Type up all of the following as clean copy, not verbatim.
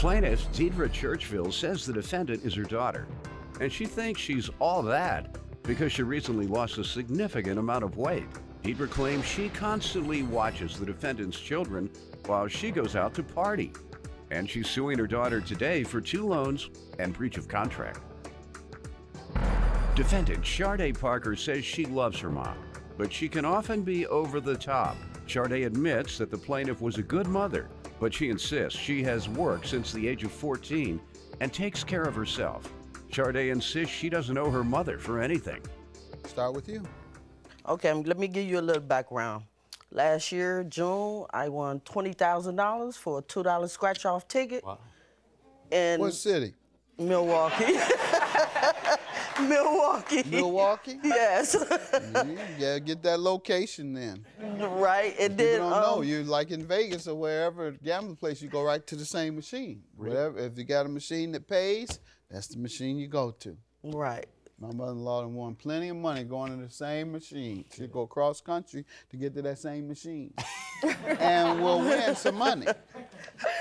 Plaintiff Deidre Churchville says the defendant is her daughter, and she thinks she's all that because she recently lost a significant amount of weight. Deidre claims she constantly watches the defendant's children while she goes out to party, and she's suing her daughter today for 2 loans and breach of contract. Defendant Sharday Parker says she loves her mom, but she can often be over the top. Sharday admits that the plaintiff was a good mother, but she insists she has worked since the age of 14 and takes care of herself. Sharday insists she doesn't owe her mother for anything. Start with you. Okay, let me give you a little background. Last year, June, I won $20,000 for a $2 scratch-off ticket. Wow. In What city? Milwaukee. Milwaukee. Milwaukee? Yes. You gotta get that location then. Right, and then People don't know. You're like in Vegas or wherever gambling place, you go right to the same machine. Really? Whatever, if you got a machine that pays, that's the machine you go to. Right. My mother-in-law won plenty of money going to the same machine. She'd go cross country to get to that same machine. And we'll win some money.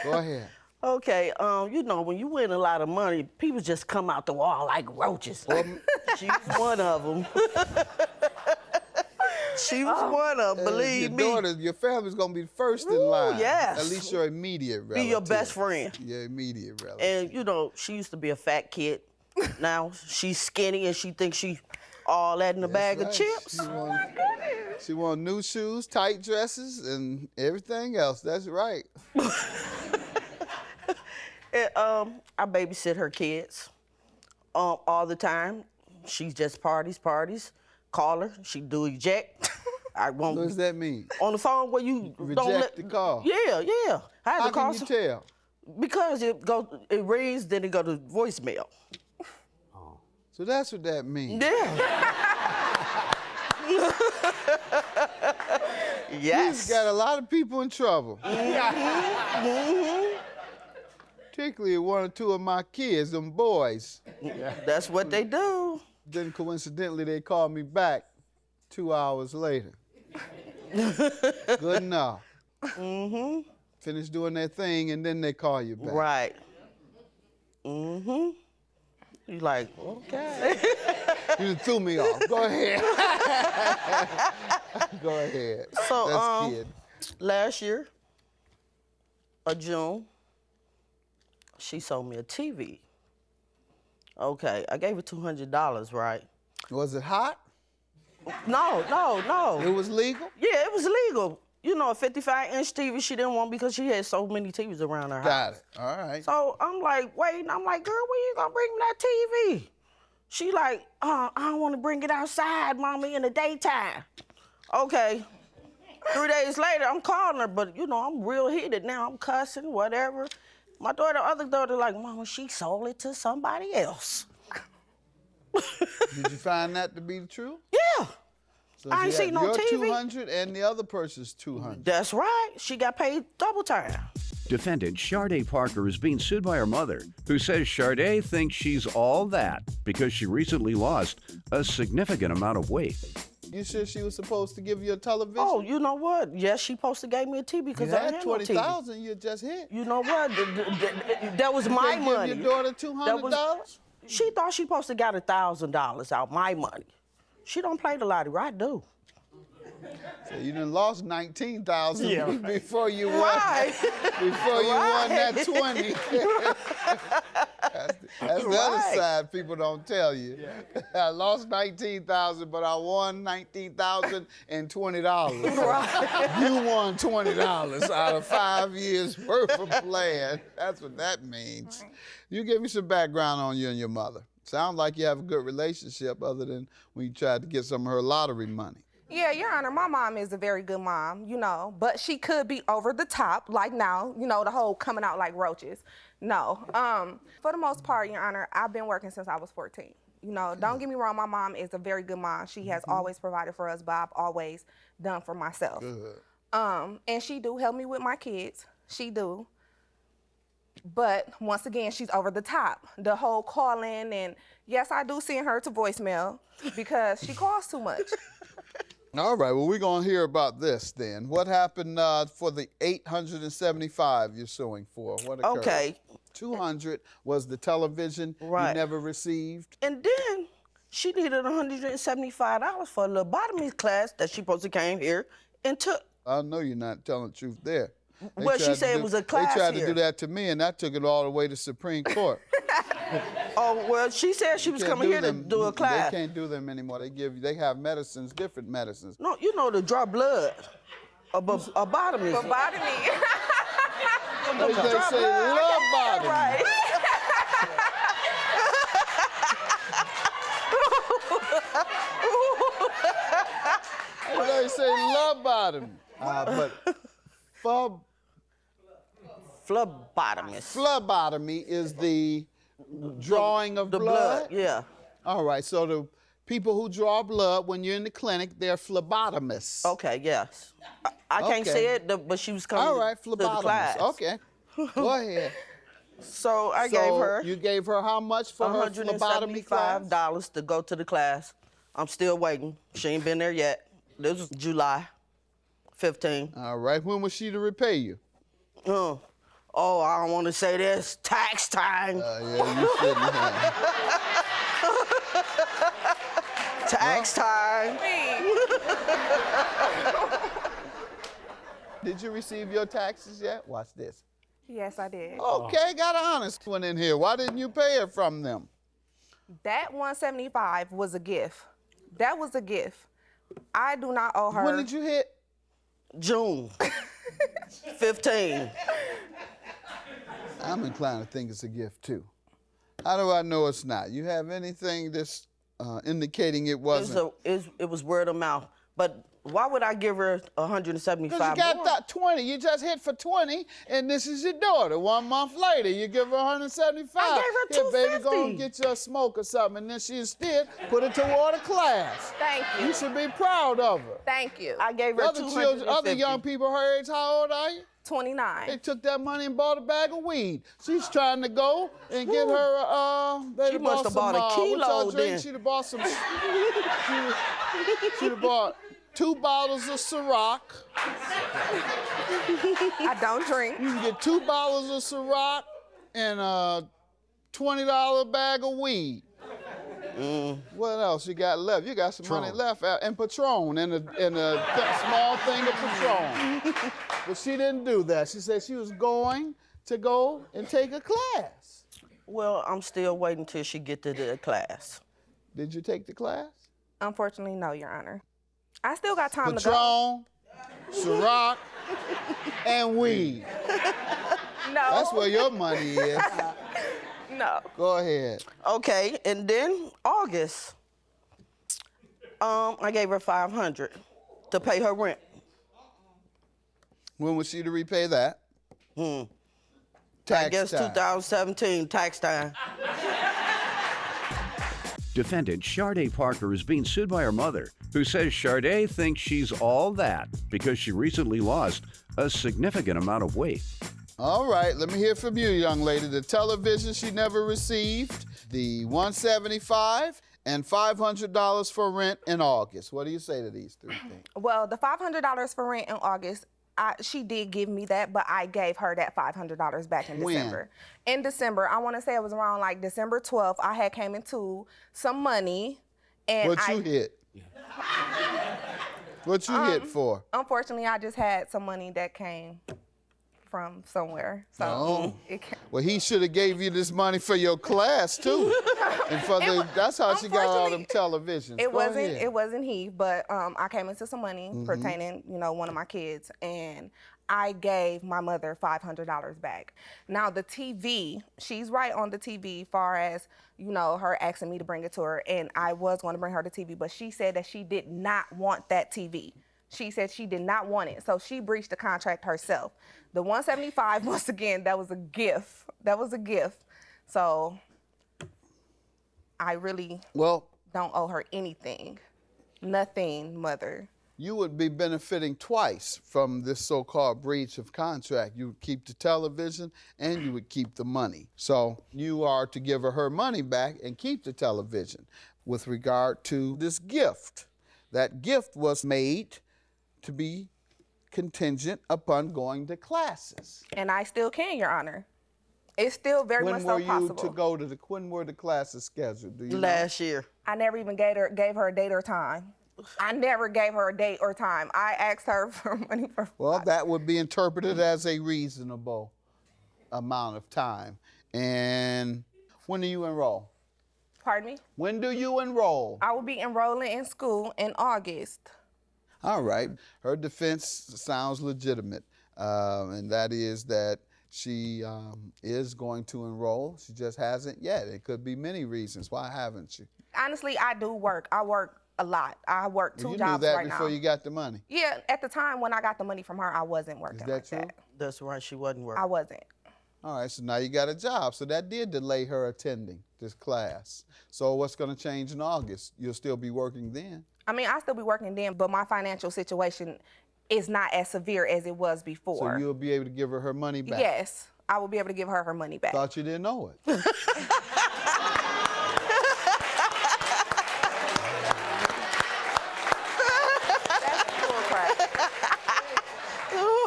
Go ahead. Okay, you know, when you win a lot of money, people just come out the wall like roaches. She's one of them. She was one of them, believe me. Your daughter, your family's gonna be first in line. Yes. At least your immediate relative. Be your best friend. Your immediate relative. And, you know, she used to be a fat kid. Now she's skinny and she thinks she all that in a bag of chips. She want new shoes, tight dresses, and everything else. That's right. And, I babysit her kids all the time. She just parties. Call her, she do eject. I won't. What does that mean? On the phone where you Reject don't let the call. Yeah. I had How to call can you tell? because it rings, then it go to voicemail. So that's what that means. Yeah. Yes. You've got a lot of people in trouble. Particularly 1 or 2 of my kids, them boys. That's what they do. Then coincidentally, they called me back 2 hours later. Good enough. Finish doing their thing, and then they call you back. Right. You like, okay. You threw me off. Go ahead. Go ahead. So, That's kid. last year, June, she sold me a TV. Okay, I gave her $200, right? Was it hot? No. It was legal? Yeah, it was legal. You know, a 55-inch TV she didn't want because she had so many TVs around her house. Got it. All right. So I'm like, waiting. I'm like, girl, when you gonna bring me that TV? She like, I don't want to bring it outside, mommy, in the daytime. Okay. 3 days later, I'm calling her, but you know, I'm real heated now. I'm cussing, whatever. My other daughter, like, Mama, she sold it to somebody else. Did you find that to be the truth? Yeah. So I ain't she had seen no your TV. 200 and the other person's 200. That's right. She got paid double time. Defendant Sharday Parker is being sued by her mother, who says Sharday thinks she's all that because she recently lost a significant amount of weight. You sure she was supposed to give you a television? Oh, you know what? Yes, she supposed to gave me a TV because you I had had no TV. 20,000. You just hit. You know what? That was my Can't money. give your daughter $200? She thought she supposed to got $1,000 out my money. She don't play the lottery. I do. So you done lost 19,000 before you won. Right. Before you won that 20. That's the other side people don't tell you. I lost 19,000, but I won $19,020. Right. You won $20 out of 5 years worth of playing. That's what that means. You give me some background on you and your mother. Sounds like you have a good relationship other than when you tried to get some of her lottery money. Yeah, Your Honor, my mom is a very good mom, you know, but she could be over the top, like now, you know, the whole coming out like roaches. No. For the most part, Your Honor, I've been working since I was 14. You know, don't get me wrong, my mom is a very good mom. She has always provided for us, but I've always done for myself. Good. And she do help me with my kids. She do. But once again, she's over the top. The whole calling, and yes, I do send her to voicemail because she calls too much. All right, well, we're going to hear about this then. What happened for the $875 you're suing for? What occurred? Okay. $200 was the television you never received. And then she needed $175 for a lobotomy class that she supposed to came here and took. I know you're not telling the truth there. Well, she said it was a class They tried here. to do that to me, and I took it all the way to Supreme Court. Oh, well, she said she was coming here to do a class. They can't do them anymore. They have medicines, different medicines. No, you know, to draw blood. A lobotomy. Lobotomy. They say lobotomy. Right. They say lobotomy. But phlebotomy is the drawing of blood? Yeah. All right, so the people who draw blood when you're in the clinic, they're phlebotomists. Okay, yes. I can't say it, but she was coming All right, to the class. phlebotomists. Okay, go ahead. So I gave her You gave her how much for her phlebotomy class? $175 to go to the class. I'm still waiting. She ain't been there yet. This was July 15. All right, when was she to repay you? Oh, I don't want to say this. Tax time. Yeah, you shouldn't have. Tax time. Did you receive your taxes yet? Watch this. Yes, I did. Okay, got an honest one in here. Why didn't you pay it from them? That $175 was a gift. That was a gift. I do not owe her. When did you hit? June 15. I'm inclined to think it's a gift too. How do I know it's not? You have anything that's indicating it wasn't? It was word of mouth. But why would I give her $175? Because you got that 20. You just hit for 20, and this is your daughter. 1 month later, you give her 175. I gave her Here, baby, $250. go and get you a smoke or something, and then she instead put it toward a class. Thank you. You should be proud of her. Thank you. I gave her $250. Other young people her age, how old are you? 29. They took that money and bought a bag of weed. She's trying to go and get her She must have bought a kilo then. She'd have bought some. She'd have bought 2 bottles of Ciroc. I don't drink. You can get 2 bottles of Ciroc and a $20 bag of weed. What else you got left? You got some money left, and Patron, and a small thing of Patron. But she didn't do that. She said she was going to go and take a class. Well, I'm still waiting till she get to the class. Did you take the class? Unfortunately, no, Your Honor. I still got time to Patron, go. Ciroc, and weed. No. That's where your money is. No. Go ahead. Okay, and then August, I gave her $500 to pay her rent. When was she to repay that? I Tax guess time. 2017, tax time. Defendant Sharday Parker is being sued by her mother, who says Sharday thinks she's all that because she recently lost a significant amount of weight. All right, let me hear from you, young lady. The television she never received, the $175, and $500 for rent in August. What do you say to these 3 things? Well, the $500 for rent in August, she did give me that, but I gave her that $500 back in When? December. In December, I want to say it was around like December 12th, I had came into some money. And What you hit? What you hit for? Unfortunately, I just had some money that came from somewhere. So Oh. it came. Well, he should have gave you this money for your class too, and for that's how she got all them televisions. It Go wasn't. ahead. It wasn't he, but I came into some money pertaining, one of my kids, and I gave my mother $500 back. Now the TV, she's right on the TV, far as her asking me to bring it to her, and I was going to bring her the TV, but she said that she did not want that TV. She said she did not want it, so she breached the contract herself. The $175, once again, that was a gift. That was a gift. So I really don't owe her anything. Nothing, mother. You would be benefiting twice from this so-called breach of contract. You would keep the television and you would keep the money. So you are to give her money back and keep the television. With regard to this gift, that gift was made to be contingent upon going to classes. And I still can, Your Honor. It's still very much so possible. When were the classes scheduled? Do you know? Last year. I never even gave her a date or time. I never gave her a date or time. I asked her for money for Well, that would be interpreted as a reasonable amount of time. And when do you enroll? Pardon me? When do you enroll? I will be enrolling in school in August. All right. Her defense sounds legitimate, and that is that she is going to enroll. She just hasn't yet. It could be many reasons. Why haven't you? Honestly, I do work. I work a lot. I work two jobs right now. You knew that before you got the money? Yeah, at the time when I got the money from her, I wasn't working. Is that like true? that. That's right, she wasn't working. I wasn't. All right, so now you got a job. So that did delay her attending this class. So what's going to change in August? You'll still be working then? I mean, I'll still be working then, but my financial situation is not as severe as it was before. So you'll be able to give her money back? Yes, I will be able to give her money back. Thought you didn't know it.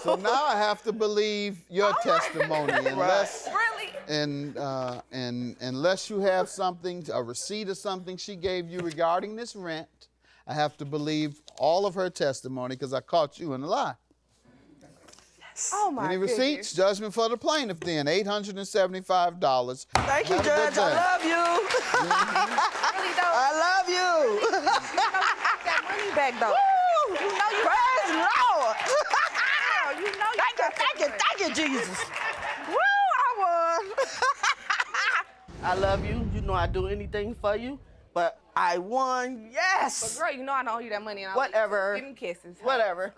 So now I have to believe your testimony, unless unless you have something, a receipt or something she gave you regarding this rent. I have to believe all of her testimony because I caught you in a lie. Oh my Any goodness. receipts? Judgment for the plaintiff then, $875. Thank you, Have a good Judge. day. I love you. Really though, I love you. you got that money back though. Woo! You know you Praise the Lord. you know you Thank you, got thank you, that thank you, Jesus. Woo, I won. I love you. You know I'd do anything for you, but I won. Yes. But girl, you know I don't owe you that money. And I Whatever. Give me kisses. Whatever.